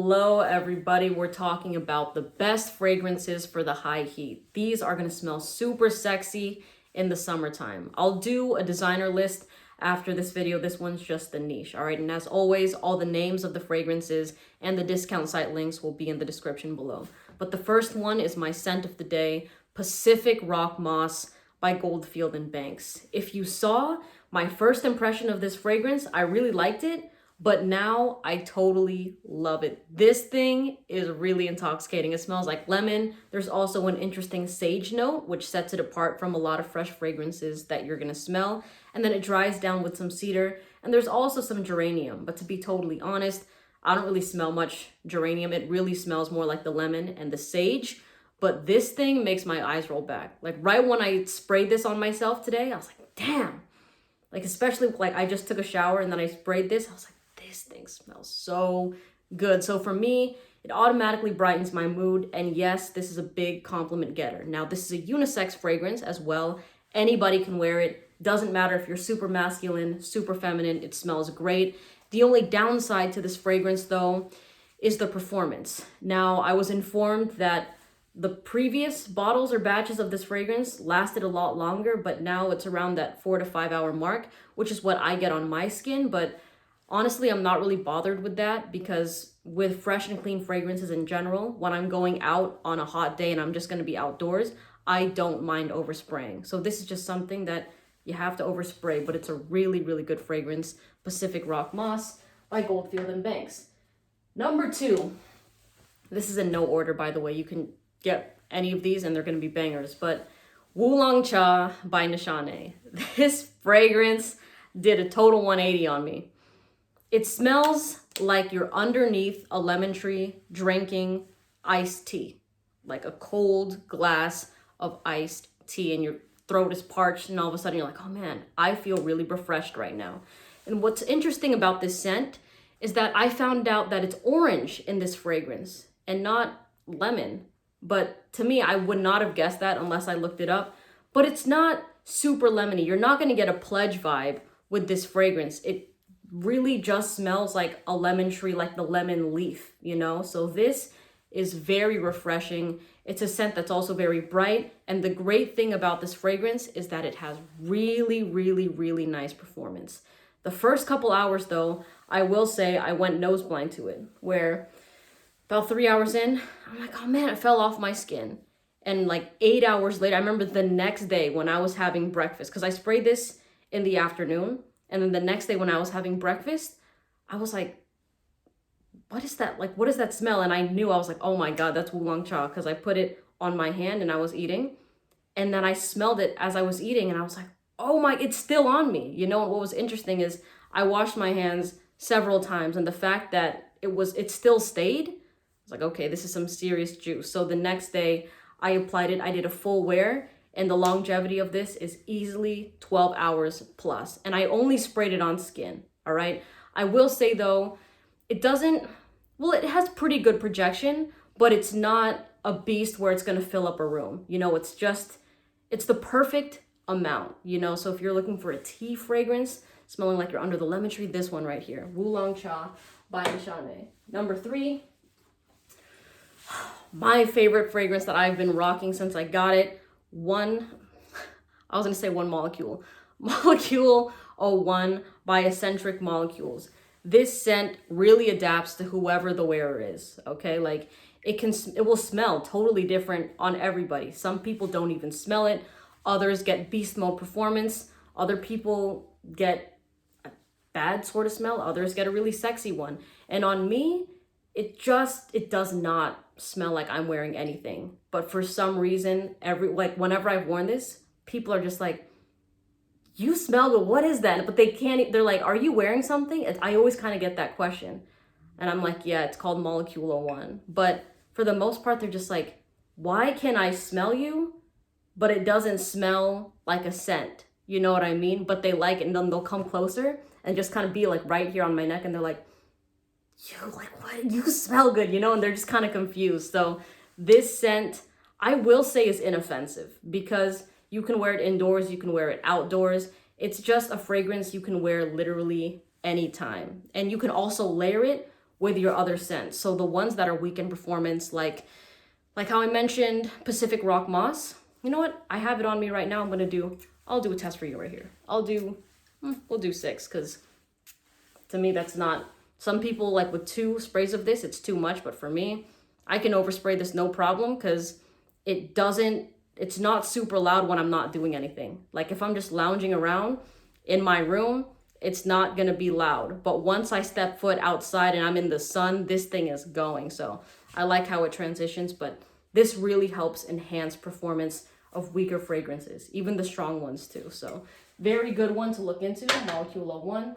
Hello, everybody. We're talking about the best fragrances for the high heat. These are going to smell super sexy in the summertime. I'll do a designer list after this video. This one's just the niche, all right? And as always, all the names of the fragrances and the discount site links will be in the description below. But the first one is my scent of the day, Pacific Rock Moss by Goldfield and Banks. If you saw my first impression of this fragrance, I really liked it. But now I totally love it. This thing is really intoxicating. It smells like lemon. There's also an interesting sage note, which sets it apart from a lot of fresh fragrances that you're gonna smell. And then it dries down with some cedar. And there's also some geranium. But to be totally honest, I don't really smell much geranium. It really smells more like the lemon and the sage. But this thing makes my eyes roll back. Like right when I sprayed this on myself today, I was like, damn. Like especially like I just took a shower and then I sprayed this. I was like, this thing smells so good. So for me, it automatically brightens my mood. And yes, this is a big compliment getter. Now, this is a unisex fragrance as well. Anybody can wear it. Doesn't matter if you're super masculine, super feminine. It smells great. The only downside to this fragrance, though, is the performance. Now, I was informed that the previous bottles or batches of this fragrance lasted a lot longer, but now it's around that 4 to 5 hour mark, which is what I get on my skin. But honestly, I'm not really bothered with that because with fresh and clean fragrances in general, when I'm going out on a hot day and I'm just going to be outdoors, I don't mind overspraying. So this is just something that you have to overspray, but it's a really, really good fragrance, Pacific Rock Moss by Goldfield and Banks. Number 2, this is in no order, by the way. You can get any of these and they're going to be bangers, but Wulong Cha by Nishane. This fragrance did a total 180 on me. It smells like you're underneath a lemon tree drinking iced tea, like a cold glass of iced tea, and your throat is parched, and all of a sudden you're like, oh man, I feel really refreshed right now. And what's interesting about this scent is that I found out that it's orange in this fragrance and not lemon. But to me, I would not have guessed that unless I looked it up. But it's not super lemony. You're not going to get a pledge vibe with this fragrance. It really just smells like a lemon tree, like the lemon leaf, you know? So this is very refreshing. It's a scent that's also very bright. And the great thing about this fragrance is that it has really, really, really nice performance. The first couple hours though, I will say I went nose blind to it, where about 3 hours in, I'm like, oh man, it fell off my skin. And like 8 hours later, I remember the next day when I was having breakfast, because I sprayed this in the afternoon. And then the next day when I was having breakfast, I was like, what is that? Like, what is that smell? And I knew, I was like, oh my God, that's Wulong Cha, because I put it on my hand and I was eating. And then I smelled it as I was eating and I was like, oh my, it's still on me. You know, and what was interesting is I washed my hands several times, and the fact that it still stayed, I was like, okay, this is some serious juice. So the next day I applied it, I did a full wear. And the longevity of this is easily 12 hours plus. And I only sprayed it on skin, all right? I will say though, it has pretty good projection, but it's not a beast where it's gonna fill up a room. You know, it's the perfect amount, you know? So if you're looking for a tea fragrance, smelling like you're under the lemon tree, this one right here, Wulong Cha by Nishane. Number 3, my favorite fragrance that I've been rocking since I got it, One Molecule. Molecule 01 by Eccentric Molecules. This scent really adapts to whoever the wearer is, okay? Like it will smell totally different on everybody. Some people don't even smell it. Others get beast mode performance. Other people get a bad sort of smell. Others get a really sexy one. And on me, it does not smell like I'm wearing anything. But for some reason, whenever I've worn this, people are just like, you smell good, what is that? But they're like, are you wearing something? I always kind of get that question. And I'm like, yeah, it's called Molecule 01. But for the most part, they're just like, why can I smell you, but it doesn't smell like a scent? You know what I mean? But they like it, and then they'll come closer and just kind of be like right here on my neck, and they're like, what? You smell good, you know? And they're just kind of confused. So this scent, I will say, is inoffensive because you can wear it indoors, you can wear it outdoors. It's just a fragrance you can wear literally anytime. And you can also layer it with your other scents. So the ones that are weak in performance, like how I mentioned, Pacific Rock Moss. You know what? I have it on me right now. I'll do a test for you right here. We'll do 6, because to me that's not, some people like with 2 sprays of this, it's too much, but for me, I can overspray this no problem, because it's not super loud when I'm not doing anything. Like if I'm just lounging around in my room, it's not gonna be loud. But once I step foot outside and I'm in the sun, this thing is going. So I like how it transitions, but this really helps enhance performance of weaker fragrances, even the strong ones too. So very good one to look into, Molecule 1.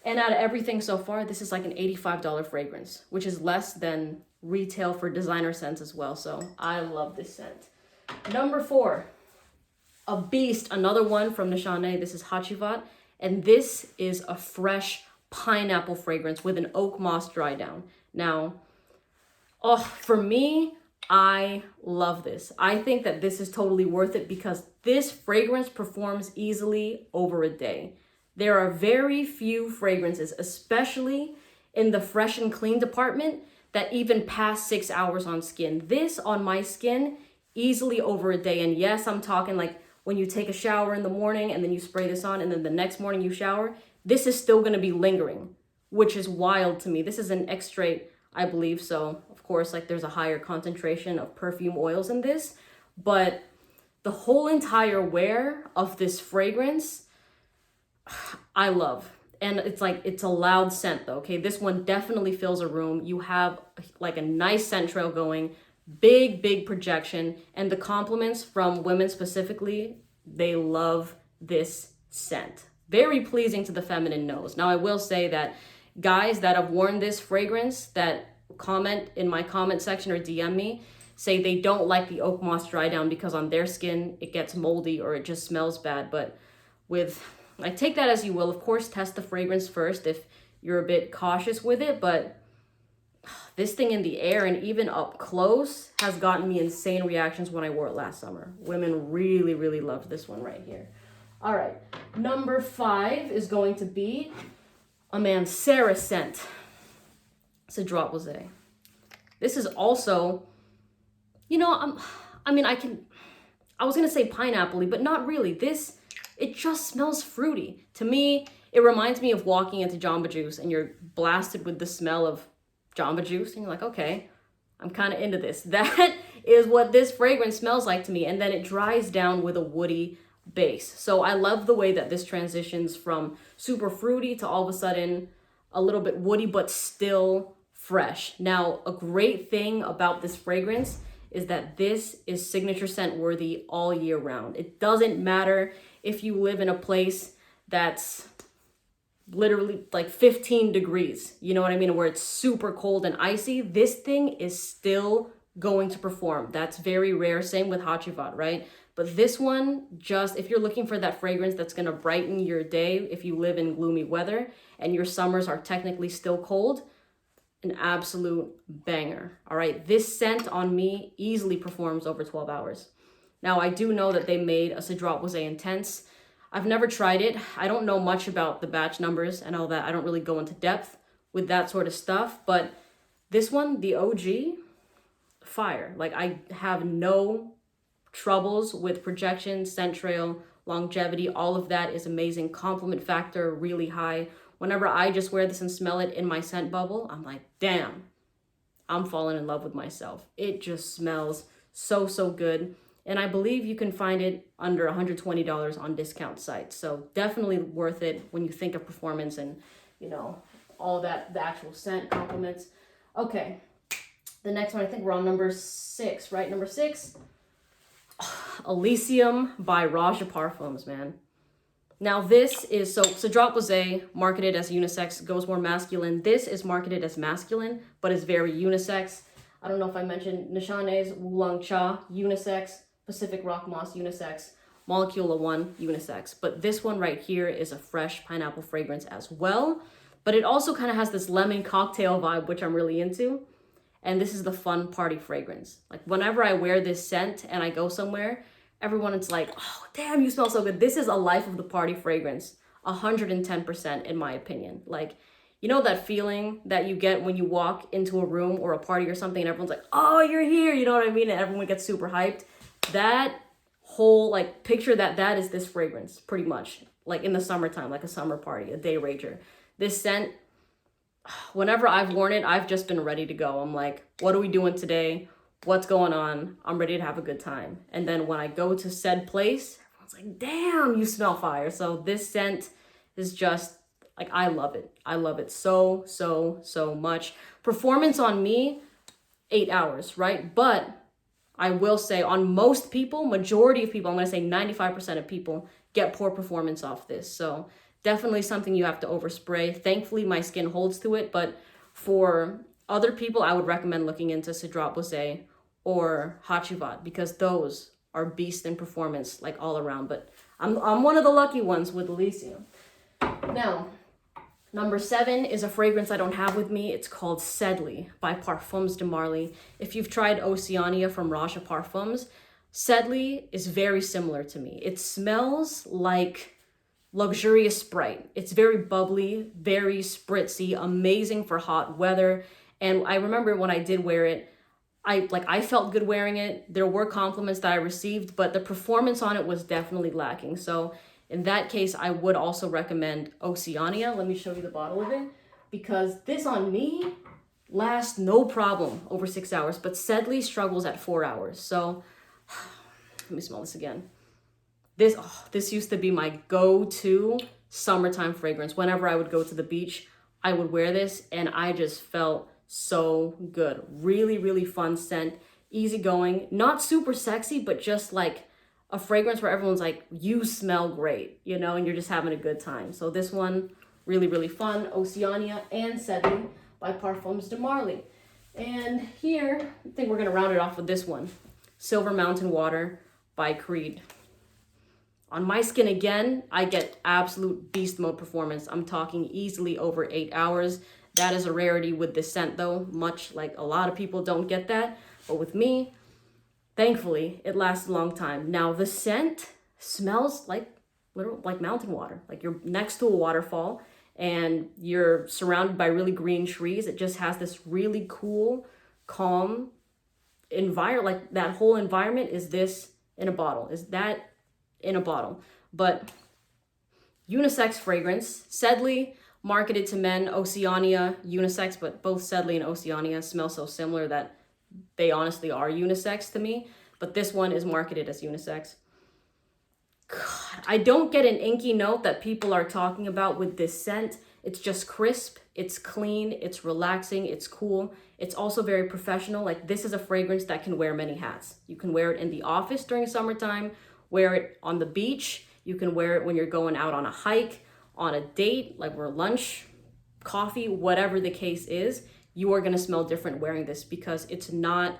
And out of everything so far, this is like an $85 fragrance, which is less than retail for designer scents as well. So I love this scent. Number 4, a beast, another one from Nishane. This is Hachivat, and this is a fresh pineapple fragrance with an oak moss dry down. Now, for me, I love this. I think that this is totally worth it because this fragrance performs easily over a day. There are very few fragrances, especially in the fresh and clean department, that even pass 6 hours on skin. This on my skin, easily over a day. And yes, I'm talking like when you take a shower in the morning and then you spray this on and then the next morning you shower, this is still gonna be lingering, which is wild to me. This is an extrait, I believe. So of course, like there's a higher concentration of perfume oils in this, but the whole entire wear of this fragrance, I love. And it's a loud scent though, okay? This one definitely fills a room. You have like a nice scent trail going, big projection, and the compliments from women specifically, they love this scent. Very pleasing to the feminine nose. Now I will say that guys that have worn this fragrance that comment in my comment section or DM me say they don't like the oak moss dry down because on their skin it gets moldy or it just smells bad. But like take that as you will. Of course, test the fragrance first if you're a bit cautious with it, but this thing in the air and even up close has gotten me insane reactions when I wore it last summer. Women really loved this one right here. All right, number 5 is going to be a Sara scent. It's a Drop Rosé. This is also, I was gonna say pineapple-y, but not really. It just smells fruity. To me, it reminds me of walking into Jamba Juice and you're blasted with the smell of Jamba Juice and you're like, okay, I'm kind of into this. That is what this fragrance smells like to me. And then it dries down with a woody base. So I love the way that this transitions from super fruity to all of a sudden a little bit woody, but still fresh. Now, a great thing about this fragrance is that this is signature scent worthy all year round. It doesn't matter if you live in a place that's literally like 15 degrees, you know what I mean, where it's super cold and icy, this thing is still going to perform. That's very rare. Same with Hachivat, right? But this one, just if you're looking for that fragrance that's going to brighten your day if you live in gloomy weather and your summers are technically still cold, an absolute banger. All right, this scent on me easily performs over 12 hours. Now, I do know that they made a Cedrat Rosé Intense. I've never tried it. I don't know much about the batch numbers and all that. I don't really go into depth with that sort of stuff. But this one, the OG, fire. Like, I have no troubles with projection, scent trail, longevity. All of that is amazing. Compliment factor, really high. Whenever I just wear this and smell it in my scent bubble, I'm like, damn, I'm falling in love with myself. It just smells so good. And I believe you can find it under $120 on discount sites. So definitely worth it when you think of performance and, all that, the actual scent compliments. Okay, the next one, I think we're on number 6, right? Number 6, Elysium by Raja Parfums, man. Now this is, Cedrat Rosé, marketed as unisex, goes more masculine. This is marketed as masculine, but is very unisex. I don't know if I mentioned Nishane's Wulong Cha, unisex, Pacific Rock Moss, unisex, Molecule 1, unisex. But this one right here is a fresh pineapple fragrance as well. But it also kind of has this lemon cocktail vibe, which I'm really into. And this is the fun party fragrance. Like whenever I wear this scent and I go somewhere, everyone is like, oh, damn, you smell so good. This is a life of the party fragrance, 110% in my opinion. Like You know that feeling that you get when you walk into a room or a party or something and everyone's like, oh, you're here, you know what I mean? And everyone gets super hyped. That whole, like, picture that is this fragrance, pretty much. Like in the summertime, like a summer party, a day rager. This scent, whenever I've worn it, I've just been ready to go. I'm like, what are we doing today? What's going on? I'm ready to have a good time. And then when I go to said place, everyone's like, damn, you smell fire. So this scent is just, like, I love it. I love it so, so, so much. Performance on me, 8 hours, right? But I will say on most people, majority of people, I'm going to say 95% of people get poor performance off this. So definitely something you have to overspray. Thankfully, my skin holds to it. But for other people, I would recommend looking into Cedrat Bosé or Hachivat, because those are beast in performance, like, all around. But I'm one of the lucky ones with Elysium. Now, number 7 is a fragrance I don't have with me. It's called Sedley by Parfums de Marly. If you've tried Oceania from Raja Parfums, Sedley is very similar to me. It smells like luxurious Sprite. It's very bubbly, very spritzy, amazing for hot weather. And I remember when I did wear it, I felt good wearing it. There were compliments that I received, but the performance on it was definitely lacking. So in that case, I would also recommend Oceania. Let me show you the bottle of it, because this on me lasts no problem over 6 hours, but Sedley struggles at 4 hours. So let me smell this again. This used to be my go-to summertime fragrance. Whenever I would go to the beach, I would wear this and I just felt so good. Really, really fun scent, easygoing, not super sexy, but just like a fragrance where everyone's like, you smell great, you know, and you're just having a good time. So this one, really, really fun. Oceania and Sedley by Parfums de Marly. And here, I think we're gonna round it off with this one, Silver Mountain Water by Creed. On my skin again, I get absolute beast mode performance. I'm talking easily over 8 hours. That is a rarity with this scent though, much like a lot of people don't get that. But with me, thankfully, it lasts a long time. Now the scent smells like mountain water. Like you're next to a waterfall and you're surrounded by really green trees. It just has this really cool, calm environment. Like that whole environment is this in a bottle. Is that in a bottle? But unisex fragrance, Sedley, marketed to men, Oceania, unisex, but both Sedley and Oceania smell so similar that they honestly are unisex to me. But this one is marketed as unisex. God, I don't get an inky note that people are talking about with this scent. It's just crisp, it's clean, it's relaxing, it's cool. It's also very professional. Like, this is a fragrance that can wear many hats. You can wear it in the office during summertime, wear it on the beach. You can wear it when you're going out on a hike, on a date, like we're lunch, coffee, whatever the case is. You are gonna smell different wearing this, because it's not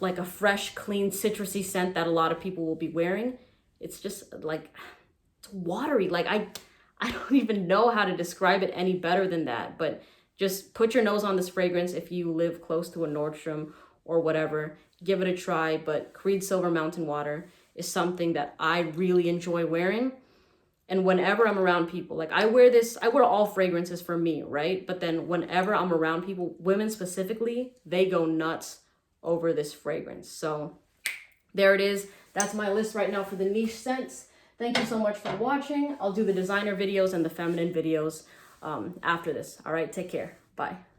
like a fresh, clean, citrusy scent that a lot of people will be wearing. It's just like, it's watery. Like I don't even know how to describe it any better than that. But just put your nose on this fragrance if you live close to a Nordstrom or whatever. Give it a try. But Creed Silver Mountain Water is something that I really enjoy wearing. And whenever I'm around people, like I wear all fragrances for me, right? But then whenever I'm around people, women specifically, they go nuts over this fragrance. So there it is. That's my list right now for the niche scents. Thank you so much for watching. I'll do the designer videos and the feminine videos after this. All right, take care. Bye.